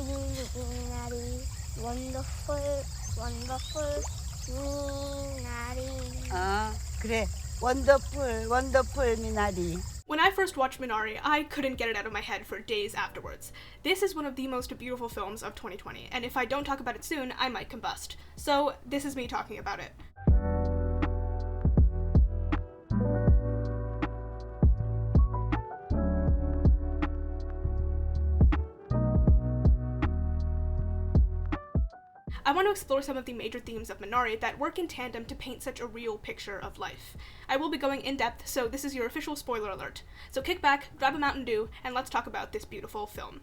Minari, wonderful, wonderful Minari. 그래. Wonderful, wonderful Minari. When I first watched Minari, I couldn't get it out of my head for days afterwards. This is one of the most beautiful films of 2020, and if I don't talk about it soon, I might combust. So this is me talking about it. I want to explore some of the major themes of Minari that work in tandem to paint such a real picture of life. I will be going in depth, so this is your official spoiler alert. So kick back, grab a Mountain Dew, and let's talk about this beautiful film.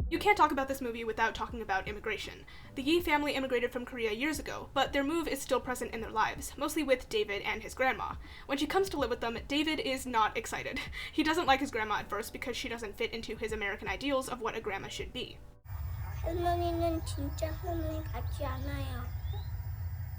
You can't talk about this movie without talking about immigration. The Yi family immigrated from Korea years ago, but their move is still present in their lives, mostly with David and his grandma. When she comes to live with them, David is not excited. He doesn't like his grandma at first because she doesn't fit into his American ideals of what a grandma should be. 할머니는 진짜 할머니 같지 않아요.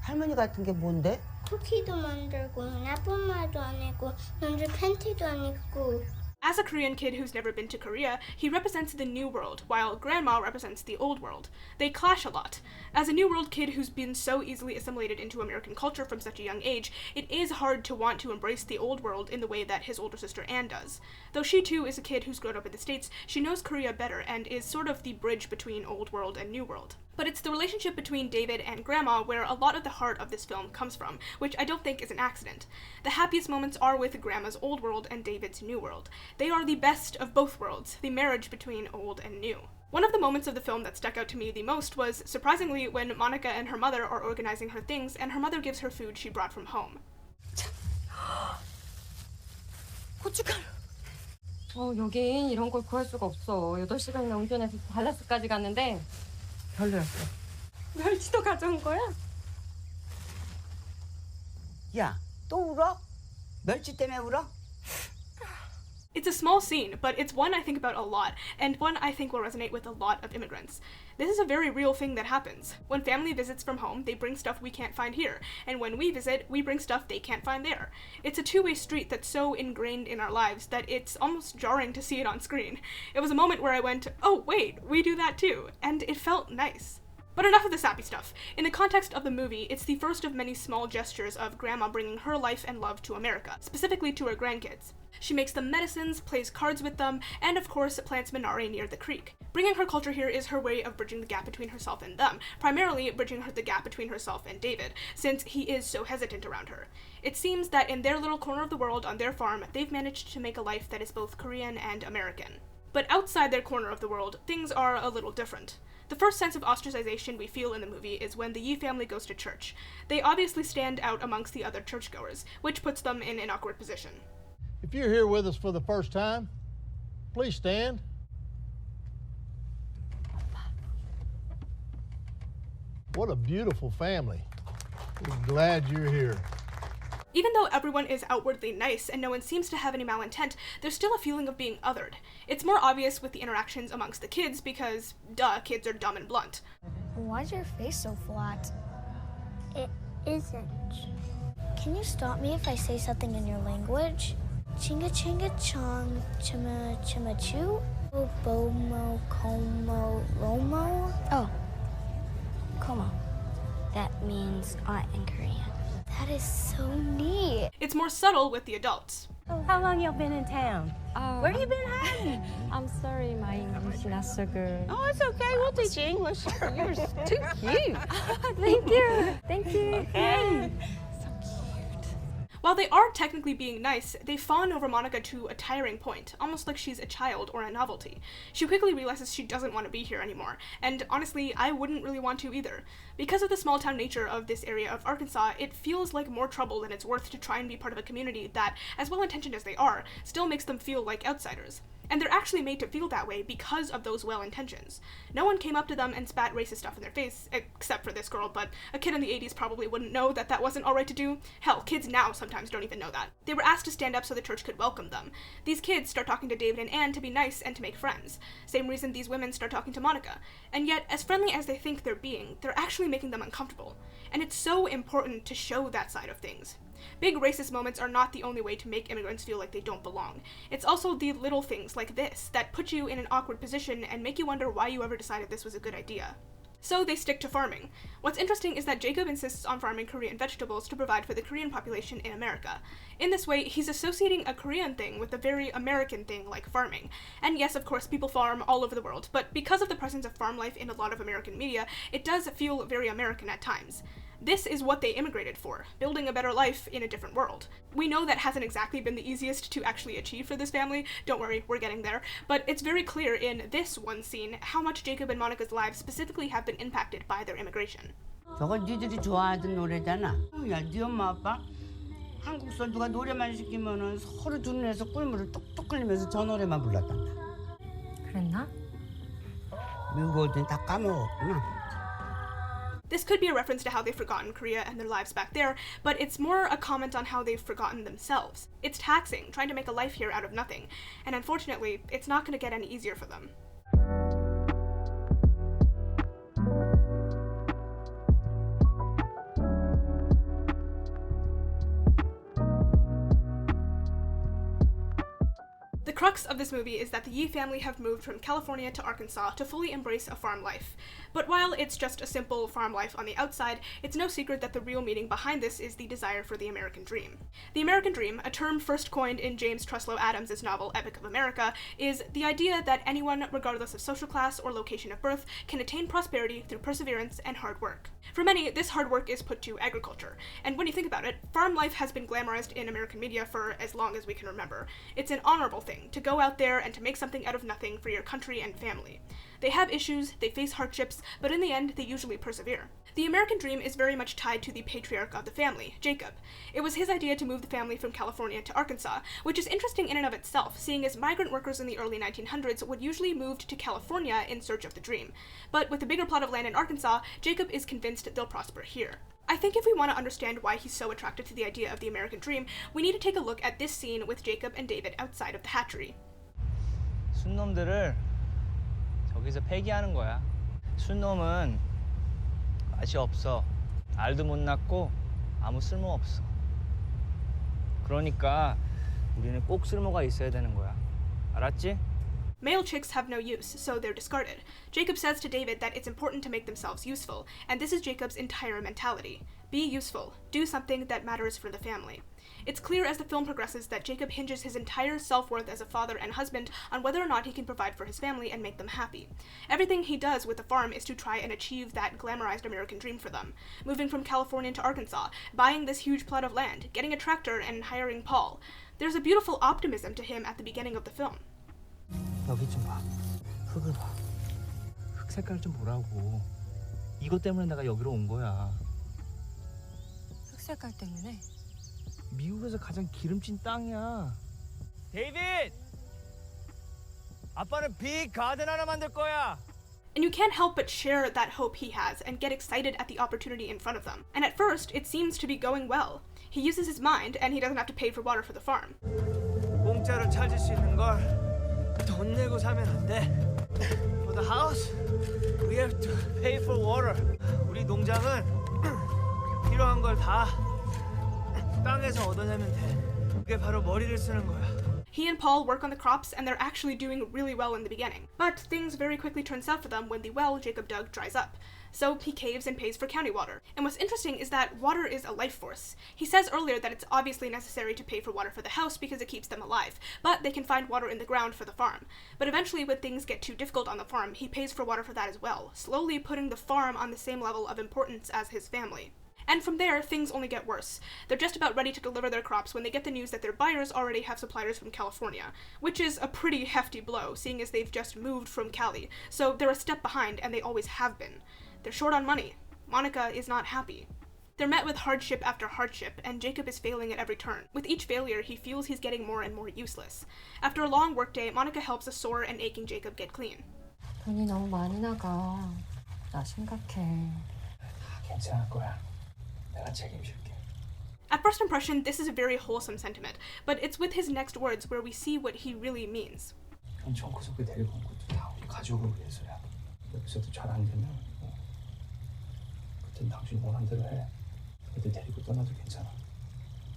할머니 같은 게 뭔데? 쿠키도 만들고 나쁜 말도 안 하고 남자 팬티도 안 입고. As a Korean kid who's never been to Korea, he represents the New World, while Grandma represents the Old World. They clash a lot. As a New World kid who's been so easily assimilated into American culture from such a young age, it is hard to want to embrace the Old World in the way that his older sister Anne does. Though she too is a kid who's grown up in the States, she knows Korea better and is sort of the bridge between Old World and New World. But it's the relationship between David and Grandma where a lot of the heart of this film comes from, which I don't think is an accident. The happiest moments are with Grandma's Old World and David's New World. They are the best of both worlds, the marriage between old and new. One of the moments of the film that stuck out to me the most was, surprisingly, when Monica and her mother are organizing her things and her mother gives her food she brought from home. 고춧가루. 여긴 이런 걸 구할 수가 없어. 8시간이나 운전해서 달라스까지 갔는데 별로였어. 멸치도 가져온 거야? 야, 또 울어? 멸치 때문에 울어? It's a small scene, but it's one I think about a lot, and one I think will resonate with a lot of immigrants. This is a very real thing that happens. When family visits from home, they bring stuff we can't find here, and when we visit, we bring stuff they can't find there. It's a two-way street that's so ingrained in our lives that it's almost jarring to see it on screen. It was a moment where I went, oh wait, we do that too, and it felt nice. But enough of the sappy stuff. In the context of the movie, it's the first of many small gestures of Grandma bringing her life and love to America, specifically to her grandkids. She makes them medicines, plays cards with them, and of course plants Minari near the creek. Bringing her culture here is her way of bridging the gap between herself and them, primarily bridging the gap between herself and David, since he is so hesitant around her. It seems that in their little corner of the world on their farm, they've managed to make a life that is both Korean and American. But outside their corner of the world, things are a little different. The first sense of ostracization we feel in the movie is when the Yi family goes to church. They obviously stand out amongst the other churchgoers, which puts them in an awkward position. If you're here with us for the first time, please stand. What a beautiful family. We're glad you're here. Even though everyone is outwardly nice and no one seems to have any malintent, there's still a feeling of being othered. It's more obvious with the interactions amongst the kids because, duh, kids are dumb and blunt. Why is your face so flat? It isn't. Can you stop me if I say something in your language? Chinga chinga chong, chima chima chu, bomo, como, lomo. Oh, como. That means aunt in Korean. That is so neat. It's more subtle with the adults. How long you been in town? Where you been hiding? I'm sorry, my English not so good. Oh, it's okay. We'll teach you English. You're too cute. Thank you. Thank you. Okay. While they are technically being nice, they fawn over Monica to a tiring point, almost like she's a child or a novelty. She quickly realizes she doesn't want to be here anymore, and honestly, I wouldn't really want to either. Because of the small town nature of this area of Arkansas, it feels like more trouble than it's worth to try and be part of a community that, as well-intentioned as they are, still makes them feel like outsiders. And they're actually made to feel that way because of those well-intentions. No one came up to them and spat racist stuff in their face, except for this girl, but a kid in the 80s probably wouldn't know that that wasn't alright to do. Hell, kids now sometimes sometimes don't even know that. They were asked to stand up so the church could welcome them. These kids start talking to David and Anne to be nice and to make friends. Same reason these women start talking to Monica. And yet, as friendly as they think they're being, they're actually making them uncomfortable. And it's so important to show that side of things. Big racist moments are not the only way to make immigrants feel like they don't belong. It's also the little things like this that put you in an awkward position and make you wonder why you ever decided this was a good idea. So they stick to farming. What's interesting is that Jacob insists on farming Korean vegetables to provide for the Korean population in America. In this way, he's associating a Korean thing with a very American thing like farming. And yes, of course, people farm all over the world, but because of the presence of farm life in a lot of American media, it does feel very American at times. This is what they immigrated for, building a better life in a different world. We know that hasn't exactly been the easiest to actually achieve for this family, don't worry, we're getting there, but it's very clear in this one scene how much Jacob and Monica's lives specifically have been impacted by their immigration. 저건 니들이 좋아하던 노래잖아. 야, 네 엄마 아빠 한국서 누가 노래만 시키면은 서로 두 눈에서 꿀물을 뚝뚝 흘리면서 저 노래만 불렀단다. 그랬나? 미국 올 땐 다 까먹었구나. This could be a reference to how they've forgotten Korea and their lives back there, but it's more a comment on how they've forgotten themselves. It's taxing, trying to make a life here out of nothing, and unfortunately, it's not going to get any easier for them. The crux of this movie is that the Yi family have moved from California to Arkansas to fully embrace a farm life. But while it's just a simple farm life on the outside, it's no secret that the real meaning behind this is the desire for the American dream. The American dream, a term first coined in James Truslow Adams' novel Epic of America, is the idea that anyone, regardless of social class or location of birth, can attain prosperity through perseverance and hard work. For many, this hard work is put to agriculture, and when you think about it, farm life has been glamorized in American media for as long as we can remember. It's an honorable thing to go out there and to make something out of nothing for your country and family. They have issues, they face hardships, but in the end, they usually persevere. The American dream is very much tied to the patriarch of the family, Jacob. It was his idea to move the family from California to Arkansas, which is interesting in and of itself, seeing as migrant workers in the early 1900s would usually move to California in search of the dream. But with a bigger plot of land in Arkansas, Jacob is convinced they'll prosper here. I think if we want to understand why he's so attracted to the idea of the American dream, we need to take a look at this scene with Jacob and David outside of the hatchery. 순놈들을 저기서 폐기하는 거야. 순놈은 맛이 없어. 알도 못 낳고 아무 쓸모 없어. 그러니까 우리는 꼭 쓸모가 있어야 되는 거야. 알았지? Male chicks have no use, so they're discarded. Jacob says to David that it's important to make themselves useful, and this is Jacob's entire mentality. Be useful. Do something that matters for the family. It's clear as the film progresses that Jacob hinges his entire self-worth as a father and husband on whether or not he can provide for his family and make them happy. Everything he does with the farm is to try and achieve that glamorized American dream for them. Moving from California to Arkansas, buying this huge plot of land, getting a tractor, and hiring Paul. There's a beautiful optimism to him at the beginning of the film. 여기 좀 봐. 흙을 봐. 흙 색깔 좀 보라고. 이것 때문에 내가 여기로 온 거야. 흑 색깔 때문에? 미국에서 가장 기름진 땅이야. 데이빗! 아빠는 빅 가든 하나 만들 거야. And you can't help but share that hope he has and get excited at the opportunity in front of them. And at first, it seems to be going well. He uses his mind and he doesn't have to pay for water for the farm. 공짜로 찾을 수 있는 걸 돈 내고 사면 안 돼. For the house, we have to pay for water. 우리 농장은 필요한 걸 다 땅에서 얻어내면 돼. 그게 바로 머리를 쓰는 거야. He and Paul work on the crops and they're actually doing really well in the beginning. But things very quickly turn south for them when the well Jacob dug dries up. So he caves and pays for county water. And what's interesting is that water is a life force. He says earlier that it's obviously necessary to pay for water for the house because it keeps them alive, but they can find water in the ground for the farm. But eventually when things get too difficult on the farm, he pays for water for that as well, slowly putting the farm on the same level of importance as his family. And from there, things only get worse. They're just about ready to deliver their crops when they get the news that their buyers already have suppliers from California, which is a pretty hefty blow, seeing as they've just moved from Cali. So they're a step behind, and they always have been. They're short on money. Monica is not happy. They're met with hardship after hardship, and Jacob is failing at every turn. With each failure, he feels he's getting more and more useless. After a long workday, Monica helps a sore and aching Jacob get clean. 돈이 너무 많이 나가. 나 심각해. 괜찮을 거야. 내가 책임질게. At first impression, this is a very wholesome sentiment, but it's with his next words where we see what he really means. 청구석에 데리고 온 것도 다 우리 가족을 위해서야. 여기서도 잘 안 되면 그땐 당신 원하는 대로 해. 애들 데리고 떠나도 괜찮아.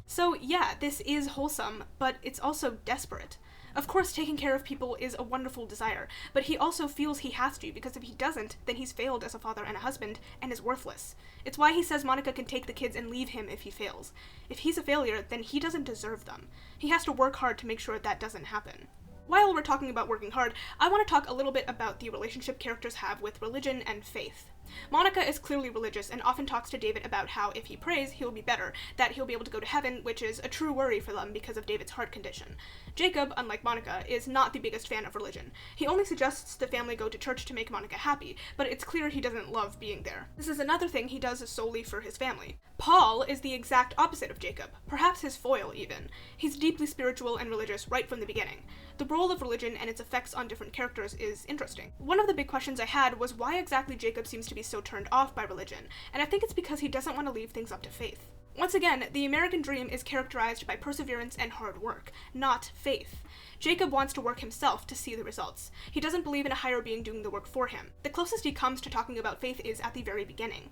So yeah, this is wholesome, but it's also desperate. Of course, taking care of people is a wonderful desire, but he also feels he has to, because if he doesn't, then he's failed as a father and a husband, and is worthless. It's why he says Monica can take the kids and leave him if he fails. If he's a failure, then he doesn't deserve them. He has to work hard to make sure that doesn't happen. While we're talking about working hard, I want to talk a little bit about the relationship characters have with religion and faith. Monica is clearly religious and often talks to David about how if he prays, he'll be better, that he'll be able to go to heaven, which is a true worry for them because of David's heart condition. Jacob, unlike Monica, is not the biggest fan of religion. He only suggests the family go to church to make Monica happy, but it's clear he doesn't love being there. This is another thing he does solely for his family. Paul is the exact opposite of Jacob, perhaps his foil even. He's deeply spiritual and religious right from the beginning. The role of religion and its effects on different characters is interesting. One of the big questions I had was why exactly Jacob seems to be so turned off by religion, and I think it's because he doesn't want to leave things up to faith. Once again, the American dream is characterized by perseverance and hard work, not faith. Jacob wants to work himself to see the results. He doesn't believe in a higher being doing the work for him. The closest he comes to talking about faith is at the very beginning.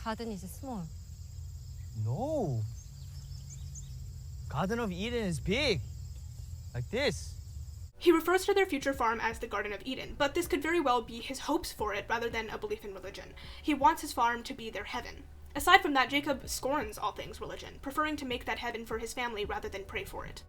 Garden is small. No. Garden of Eden is big. Like this. He refers to their future farm as the Garden of Eden, but this could very well be his hopes for it rather than a belief in religion. He wants his farm to be their heaven. Aside from that, Jacob scorns all things religion, preferring to make that heaven for his family rather than pray for it.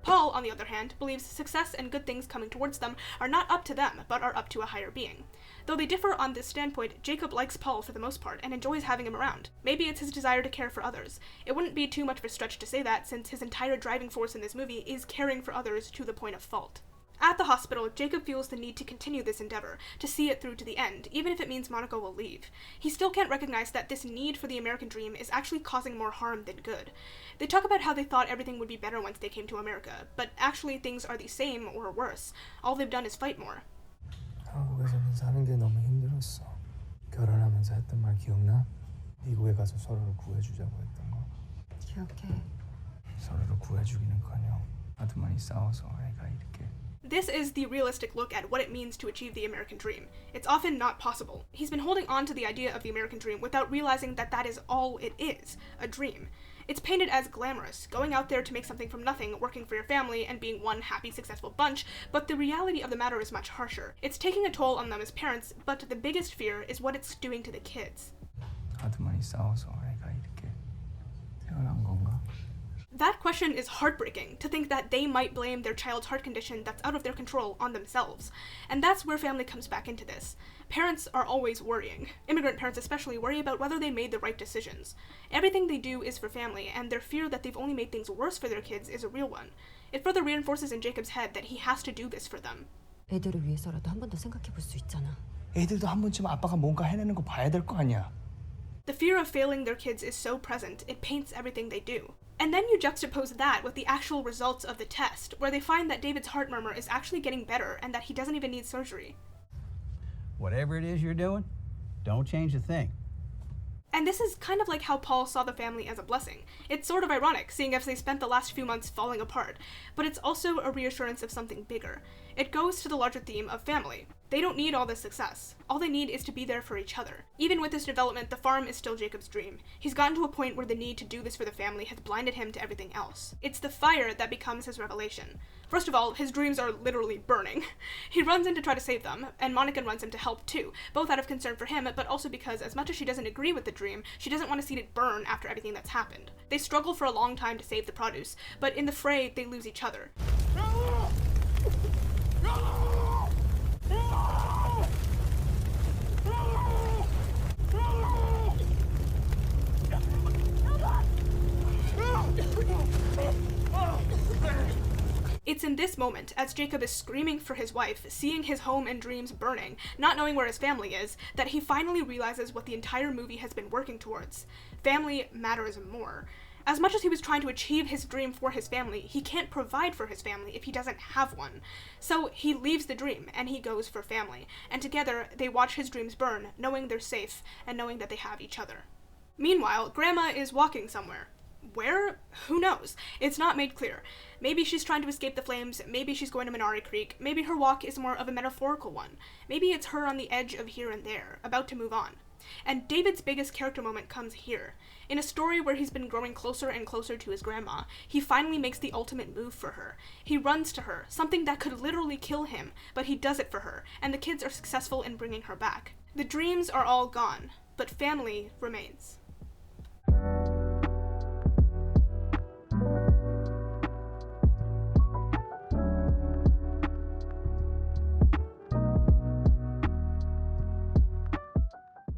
Paul, on the other hand, believes success and good things coming towards them are not up to them, but are up to a higher being. Though they differ on this standpoint, Jacob likes Paul for the most part and enjoys having him around. Maybe it's his desire to care for others. It wouldn't be too much of a stretch to say that, since his entire driving force in this movie is caring for others to the point of fault. At the hospital, Jacob feels the need to continue this endeavor, to see it through to the end, even if it means Monica will leave. He still can't recognize that this need for the American dream is actually causing more harm than good. They talk about how they thought everything would be better once they came to America, but actually things are the same or worse. All they've done is fight more. 한국에서는 사는 게 너무 힘들었어. 결혼하면서 했던 말 기억나? 미국에 가서 서로를 구해주자고 했던 거. 기억해. 서로를 구해주기는커녕 아주머니 싸워서 애가 이렇게. This is the realistic look at what it means to achieve the American dream. It's often not possible. He's been holding on to the idea of the American dream without realizing that that is all it is, a dream. It's painted as glamorous, going out there to make something from nothing, working for your family, and being one happy, successful bunch, but the reality of the matter is much harsher. It's taking a toll on them as parents, but the biggest fear is what it's doing to the kids. 아주머니 싸워서 애가 이렇게 태어난 건가? That question is heartbreaking, to think that they might blame their child's heart condition that's out of their control on themselves. And that's where family comes back into this. Parents are always worrying. Immigrant parents especially worry about whether they made the right decisions. Everything they do is for family, and their fear that they've only made things worse for their kids is a real one. It further reinforces in Jacob's head that he has to do this for them. 애들을 위해서라도 한 번 더 생각해 볼 수 있잖아. 애들도 한 번쯤 아빠가 뭔가 해내는 거 봐야 될 거 아니야. The fear of failing their kids is so present, it paints everything they do. And then you juxtapose that with the actual results of the test, where they find that David's heart murmur is actually getting better and that he doesn't even need surgery. Whatever it is you're doing, don't change a thing. And this is kind of like how Paul saw the family as a blessing. It's sort of ironic, seeing as they spent the last few months falling apart, but it's also a reassurance of something bigger. It goes to the larger theme of family. They don't need all this success. All they need is to be there for each other. Even with this development, the farm is still Jacob's dream. He's gotten to a point where the need to do this for the family has blinded him to everything else. It's the fire that becomes his revelation. First of all, his dreams are literally burning. He runs in to try to save them, and Monica runs in to help too, both out of concern for him, but also because as much as she doesn't agree with the dream, she doesn't want to see it burn after everything that's happened. They struggle for a long time to save the produce, but in the fray, they lose each other. It's in this moment, as Jacob is screaming for his wife, seeing his home and dreams burning, not knowing where his family is, that he finally realizes what the entire movie has been working towards. Family matters more. As much as he was trying to achieve his dream for his family, he can't provide for his family if he doesn't have one. So he leaves the dream and he goes for family, and together they watch his dreams burn, knowing they're safe and knowing that they have each other. Meanwhile, Grandma is walking somewhere. Where? Who knows? It's not made clear. Maybe she's trying to escape the flames, maybe she's going to Minari Creek, maybe her walk is more of a metaphorical one, maybe it's her on the edge of here and there, about to move on. And David's biggest character moment comes here. In a story where he's been growing closer and closer to his grandma, he finally makes the ultimate move for her. He runs to her, something that could literally kill him, but he does it for her, and the kids are successful in bringing her back. The dreams are all gone, but family remains.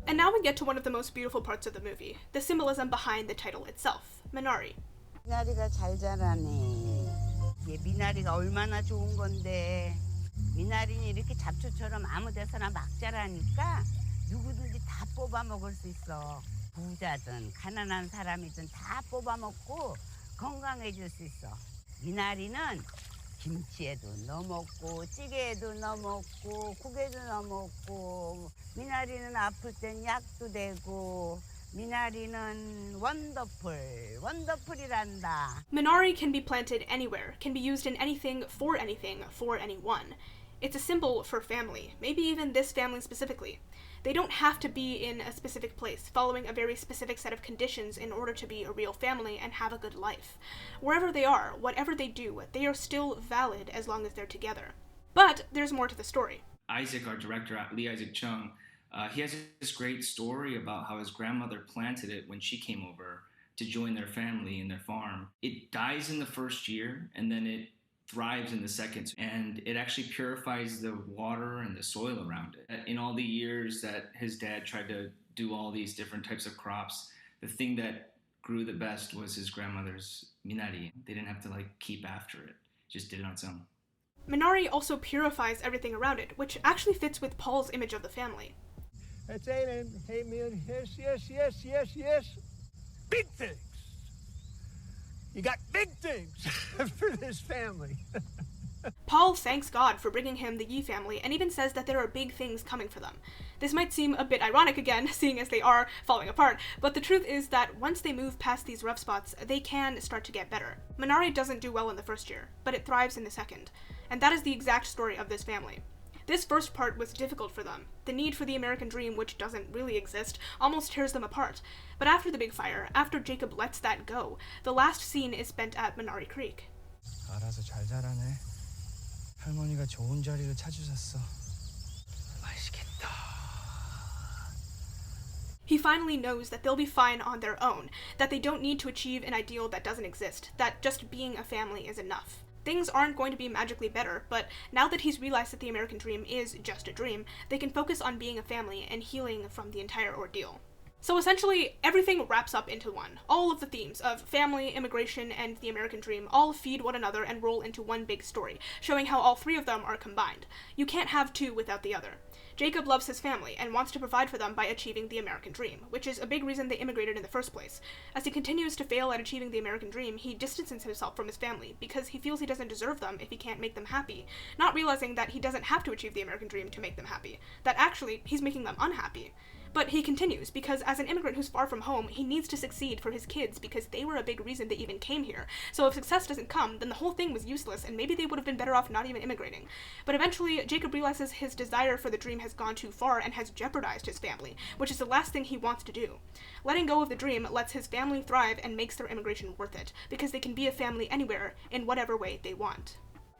And now we get to one of the most beautiful parts of the movie, the symbolism behind the title itself, Minari. 미나리가 잘 자라네. 얘 미나리가 얼마나 좋은 건데. 미나리는 이렇게 잡초처럼 아무 데서나 막 자라니까 누구든지 다 뽑아 먹을 수 있어. 부자든 가난한 사람이든 다 뽑아 먹고 건강해질 수 있어. 미나리는 김치에도 넣어 먹고 찌개에도 넣어 먹고 국에도 넣어 먹고 미나리는 아플 땐 약도 되고 미나리는 원더풀이란다. Minari can be planted anywhere, can be used in anything, for anyone. It's a symbol for family, maybe even this family specifically. They don't have to be in a specific place, following a very specific set of conditions in order to be a real family and have a good life. Wherever they are, whatever they do, they are still valid as long as they're together. But there's more to the story. Isaac, our director, Lee Isaac Chung, he has this great story about how his grandmother planted it when she came over to join their family and their farm. It dies in the first year, and then it thrives in the second, and it actually purifies the water and the soil around it. In all the years that his dad tried to do all these different types of crops, the thing that grew the best was his grandmother's Minari. They didn't have to keep after it, just did it on its own. Minari also purifies everything around it, which actually fits with Paul's image of the family. That's Amen. Amen. Yes. Big things. You got big things for this family. Paul thanks God for bringing him the Yi family and even says that there are big things coming for them. This might seem a bit ironic again, seeing as they are falling apart, but the truth is that once they move past these rough spots, they can start to get better. Minari doesn't do well in the first year, but it thrives in the second. And that is the exact story of this family. This first part was difficult for them. The need for the American dream, which doesn't really exist, almost tears them apart. But after the big fire, after Jacob lets that go, the last scene is spent at Minari Creek. 알아서 잘 자라네. 할머니가 좋은 자리를 찾으셨어. 맛있겠다. He finally knows that they'll be fine on their own, that they don't need to achieve an ideal that doesn't exist, that just being a family is enough. Things aren't going to be magically better, but now that he's realized that the American dream is just a dream, they can focus on being a family and healing from the entire ordeal. So essentially, everything wraps up into one. All of the themes of family, immigration, and the American dream all feed one another and roll into one big story, showing how all three of them are combined. You can't have two without the other. Jacob loves his family and wants to provide for them by achieving the American dream, which is a big reason they immigrated in the first place. As he continues to fail at achieving the American dream, he distances himself from his family because he feels he doesn't deserve them if he can't make them happy, not realizing that he doesn't have to achieve the American dream to make them happy, that actually he's making them unhappy. But he continues, because as an immigrant who's far from home, he needs to succeed for his kids because they were a big reason they even came here. So if success doesn't come, then the whole thing was useless and maybe they would have been better off not even immigrating. But eventually, Jacob realizes his desire for the dream has gone too far and has jeopardized his family, which is the last thing he wants to do. Letting go of the dream lets his family thrive and makes their immigration worth it, because they can be a family anywhere, in whatever way they want.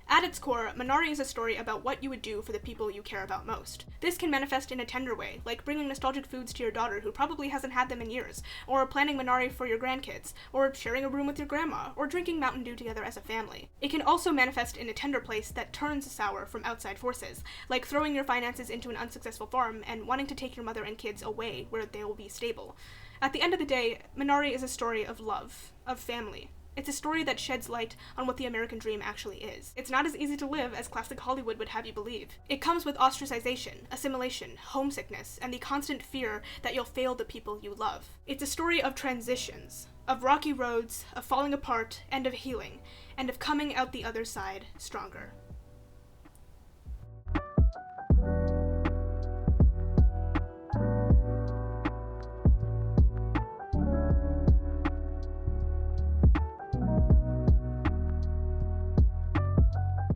At its core, Minari is a story about what you would do for the people you care about most. This can manifest in a tender way, like bringing nostalgic foods to your daughter who probably hasn't had them in years, or planning Minari for your grandkids, or sharing a room with your grandma, or drinking Mountain Dew together as a family. It can also manifest in a tender place that turns sour from outside forces, like throwing your finances into an unsuccessful farm and wanting to take your mother and kids away where they will be stable. At the end of the day, Minari is a story of love, of family. It's a story that sheds light on what the American dream actually is. It's not as easy to live as classic Hollywood would have you believe. It comes with ostracization, assimilation, homesickness, and the constant fear that you'll fail the people you love. It's a story of transitions, of rocky roads, of falling apart, and of healing, and of coming out the other side stronger.